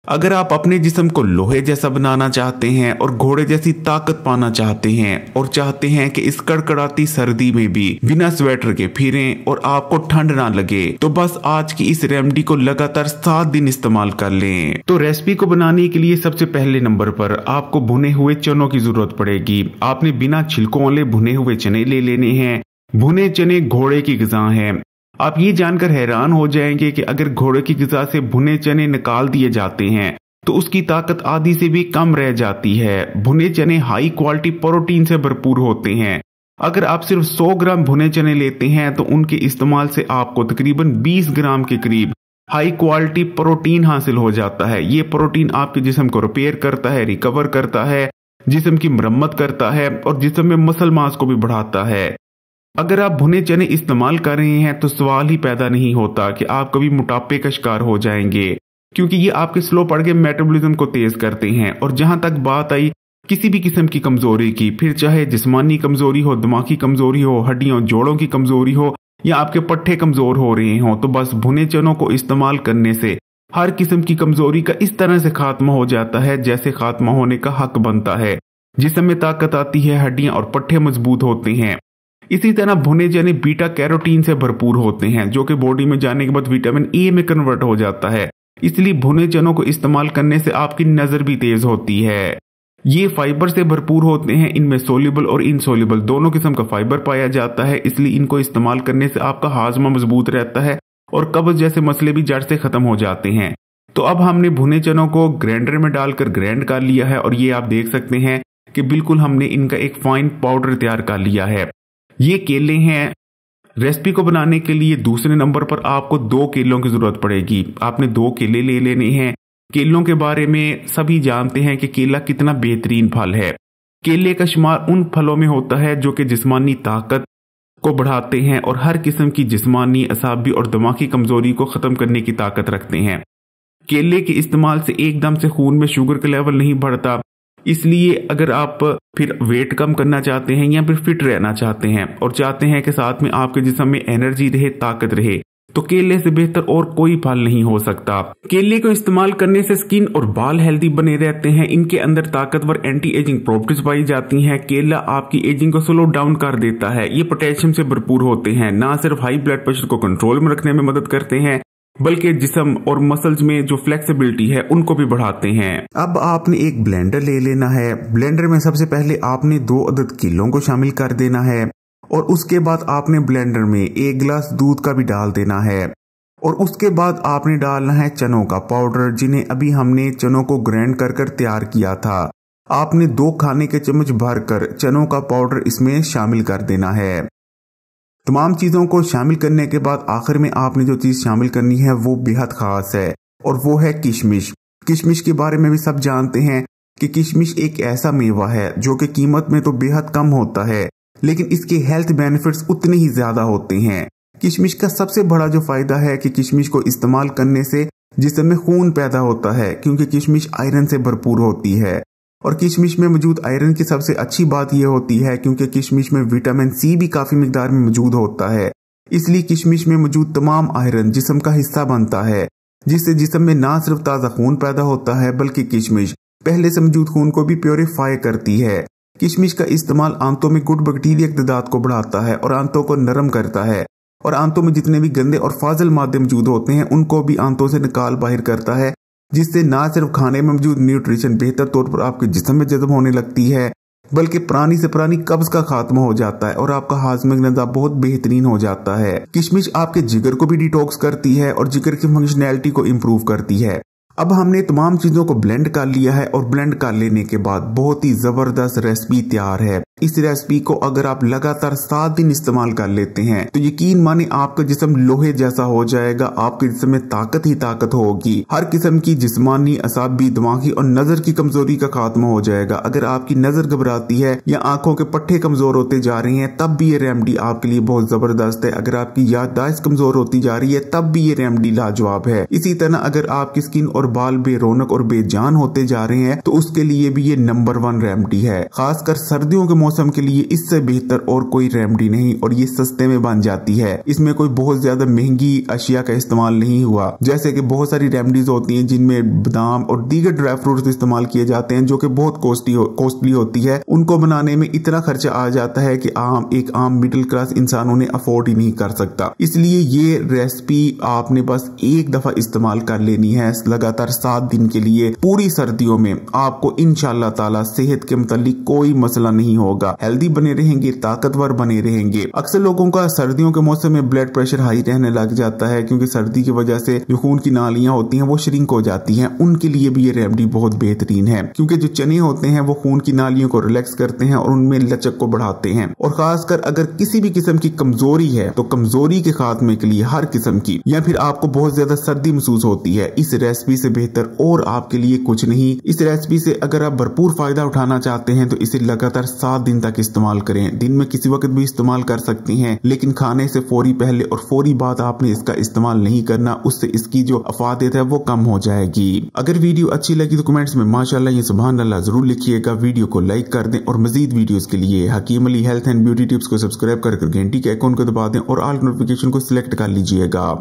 अगर आप अपने जिस्म को लोहे जैसा बनाना चाहते हैं और घोड़े जैसी ताकत पाना चाहते हैं और चाहते हैं कि इस कड़कड़ाती सर्दी में भी बिना स्वेटर के फिरें और आपको ठंड ना लगे, तो बस आज की इस रेमेडी को लगातार 7 दिन इस्तेमाल कर लें। तो रेसिपी को बनाने के लिए सबसे पहले नंबर पर आपको भुने हुए चनों की जरूरत पड़ेगी। आपने बिना छिलकों वाले भुने हुए चने ले लेने हैं। भुने चने घोड़े की ग़िज़ा है। आप ये जानकर हैरान हो जाएंगे कि अगर घोड़े की ग़िज़ा से भुने चने निकाल दिए जाते हैं तो उसकी ताकत आधी से भी कम रह जाती है। भुने चने हाई क्वालिटी प्रोटीन से भरपूर होते हैं। अगर आप सिर्फ 100 ग्राम भुने चने लेते हैं तो उनके इस्तेमाल से आपको तकरीबन 20 ग्राम के करीब हाई क्वालिटी प्रोटीन हासिल हो जाता है। ये प्रोटीन आपके जिस्म को रिपेयर करता है, रिकवर करता है, जिस्म की मरम्मत करता है और जिस्म में मसल मास को भी बढ़ाता है। अगर आप भुने चने इस्तेमाल कर रहे हैं तो सवाल ही पैदा नहीं होता कि आप कभी मोटापे का शिकार हो जाएंगे, क्योंकि ये आपके स्लो पड़ के मेटाबॉलिज्म को तेज करते हैं। और जहां तक बात आई किसी भी किस्म की कमजोरी की, फिर चाहे जिस्मानी कमजोरी हो, दिमागी कमजोरी हो, हड्डियों जोड़ों की कमजोरी हो या आपके पट्टे कमजोर हो रहे हो, तो बस भुने चनों को इस्तेमाल करने से हर किस्म की कमजोरी का इस तरह से खात्मा हो जाता है जैसे खात्मा होने का हक बनता है। जिस्म में ताकत आती है, हड्डियां और पट्टे मजबूत होते हैं। इसी तरह भुने चने बीटा कैरोटीन से भरपूर होते हैं जो कि बॉडी में जाने के बाद विटामिन ए में कन्वर्ट हो जाता है। इसलिए भुने चनों को इस्तेमाल करने से आपकी नजर भी तेज होती है। ये फाइबर से भरपूर होते हैं। इनमें सोल्यूबल और इनसोल्यूबल दोनों किस्म का फाइबर पाया जाता है। इसलिए इनको इस्तेमाल करने से आपका हाजमा मजबूत रहता है और कब्ज जैसे मसले भी जड़ से खत्म हो जाते हैं। तो अब हमने भुने चनों को ग्राइंडर में डालकर ग्राइंड कर लिया है और ये आप देख सकते हैं कि बिल्कुल हमने इनका एक फाइन पाउडर तैयार कर लिया है। ये केले हैं। रेसिपी को बनाने के लिए दूसरे नंबर पर आपको 2 केलों की जरूरत पड़ेगी। आपने 2 केले ले लेने हैं। केलों के बारे में सभी जानते हैं कि केला कितना बेहतरीन फल है। केले का शुमार उन फलों में होता है जो कि जिस्मानी ताकत को बढ़ाते हैं और हर किस्म की जिस्मानी, असाबी और दिमागी कमजोरी को खत्म करने की ताकत रखते हैं। केले के इस्तेमाल से एकदम से खून में शुगर का लेवल नहीं बढ़ता। इसलिए अगर आप फिर वेट कम करना चाहते हैं या फिर फिट रहना चाहते हैं और चाहते हैं कि साथ में आपके जिस्म में एनर्जी रहे, ताकत रहे, तो केले से बेहतर और कोई फल नहीं हो सकता। केले को इस्तेमाल करने से स्किन और बाल हेल्दी बने रहते हैं। इनके अंदर ताकतवर एंटी एजिंग प्रॉपर्टीज पाई जाती हैं। केला आपकी एजिंग को स्लो डाउन कर देता है। ये पोटेशियम से भरपूर होते हैं। ना सिर्फ हाई ब्लड प्रेशर को कंट्रोल में रखने में मदद करते हैं बल्कि जिस्म और मसल्स में जो फ्लेक्सिबिलिटी है उनको भी बढ़ाते हैं। अब आपने एक ब्लेंडर ले लेना है। ब्लेंडर में सबसे पहले आपने 2 अदद केलों को शामिल कर देना है और उसके बाद आपने ब्लेंडर में 1 गिलास दूध का भी डाल देना है और उसके बाद आपने डालना है चनों का पाउडर, जिन्हें अभी हमने चनों को ग्राइंड कर तैयार किया था। आपने 2 खाने के चम्मच भरकर चनों का पाउडर इसमें शामिल कर देना है। तमाम चीजों को शामिल करने के बाद आखिर में आपने जो चीज शामिल करनी है वो बेहद खास है और वो है किशमिश। किशमिश के बारे में भी सब जानते हैं कि किशमिश एक ऐसा मेवा है जो कि कीमत में तो बेहद कम होता है, लेकिन इसके हेल्थ बेनिफिट्स उतने ही ज्यादा होते हैं। किशमिश का सबसे बड़ा जो फायदा है कि किशमिश को इस्तेमाल करने से जिस्म में खून पैदा होता है, क्योंकि किशमिश आयरन से भरपूर होती है। और किशमिश में मौजूद आयरन की सबसे अच्छी बात यह होती है क्योंकि किशमिश में विटामिन सी भी काफी मिकदार में मौजूद होता है। इसलिए किशमिश में मौजूद तमाम आयरन जिस्म का हिस्सा बनता है, जिससे जिस्म में ना सिर्फ ताजा खून पैदा होता है बल्कि किशमिश पहले से मौजूद खून को भी प्योरीफाई करती है। किशमिश का इस्तेमाल आंतों में गुड बैक्टीरिया की तादाद को बढ़ाता है और आंतों को नरम करता है और आंतों में जितने भी गंदे और फाजिल मादे मौजूद होते हैं उनको भी आंतों से निकाल बाहर करता है, जिससे ना सिर्फ खाने में मौजूद न्यूट्रिशन बेहतर तौर पर आपके जिस्म में जज़ब होने लगती है बल्कि पुरानी से पुरानी कब्ज का खात्मा हो जाता है और आपका हाजमे का निज़ाम बहुत बेहतरीन हो जाता है। किशमिश आपके जिगर को भी डिटॉक्स करती है और जिगर की फंक्शनैलिटी को इम्प्रूव करती है। अब हमने तमाम चीजों को ब्लेंड कर लिया है और ब्लेंड कर लेने के बाद बहुत ही जबरदस्त रेसिपी तैयार है। इस रेसिपी को अगर आप लगातार 7 दिन इस्तेमाल कर लेते हैं तो यकीन माने आपका जिस्म लोहे जैसा हो जाएगा। आपके जिस्म में ताकत ही ताकत होगी। हर किस्म की जिस्मानी, असाबी, दिमागी और नजर की कमजोरी का खात्मा हो जाएगा। अगर आपकी नजर घबराती है या आंखों के पट्टे कमजोर होते जा रहे हैं तब भी ये रेमेडी आपके लिए बहुत जबरदस्त है। अगर आपकी याददाश्त कमजोर होती जा रही है तब भी ये रेमेडी लाजवाब है। इसी तरह अगर आपकी स्किन और और बाल बेरौनक और बेजान होते जा रहे हैं तो उसके लिए भी ये नंबर 1 रेमेडी है। खासकर सर्दियों के मौसम के लिए इससे बेहतर और कोई रेमेडी नहीं, और ये सस्ते में बन जाती है। इसमें कोई बहुत ज्यादा महंगी अशिया का इस्तेमाल नहीं हुआ, जैसे कि बहुत सारी रेमेडीज होती हैं जिनमें बादाम और दीगर ड्राई फ्रूट्स इस्तेमाल किए जाते हैं जो कि बहुत कॉस्टली होती है। उनको बनाने में इतना खर्चा आ जाता है कि एक आम मिडिल क्लास इंसान उन्हें अफोर्ड ही नहीं कर सकता। इसलिए ये रेसिपी आपने बस एक दफा इस्तेमाल कर लेनी है लगातार 7 दिन के लिए। पूरी सर्दियों में आपको इंशाअल्लाह ताला सेहत के मुतालिक कोई मसला नहीं होगा, हेल्दी बने रहेंगे, ताकतवर बने रहेंगे। अक्सर लोगों का सर्दियों के मौसम में ब्लड प्रेशर हाई रहने लग जाता है क्योंकि सर्दी की वजह से जो खून की नालियां होती हैं वो श्रिंक हो जाती हैं। उनके लिए भी ये रेमेडी बहुत बेहतरीन है क्योंकि जो चने होते हैं वो खून की नालियों को रिलैक्स करते हैं और उनमें लचक को बढ़ाते हैं। और खासकर अगर किसी भी किस्म की कमजोरी है तो कमजोरी के खात्मे के लिए हर किस्म की, या फिर आपको बहुत ज्यादा सर्दी महसूस होती है, इस रेसिपी से बेहतर और आपके लिए कुछ नहीं। इस रेसिपी से अगर आप भरपूर फायदा उठाना चाहते हैं तो इसे लगातार 7 दिन तक इस्तेमाल करें। दिन में किसी वक्त भी इस्तेमाल कर सकती हैं, लेकिन खाने से फौरी पहले और फौरी बाद आपने इसका इस्तेमाल नहीं करना, उससे इसकी जो अफादियत है वो कम हो जाएगी। अगर वीडियो अच्छी लगी तो कमेंट्स में माशाअल्लाह या सुभान अल्लाह जरूर लिखिएगा। वीडियो को लाइक कर दें और मजीद वीडियोस के लिए Hakim Ali health and beauty tips को सब्सक्राइब कर घंटी के आइकॉन को दबा दें और ऑल नोटिफिकेशन को सिलेक्ट कर लीजिएगा।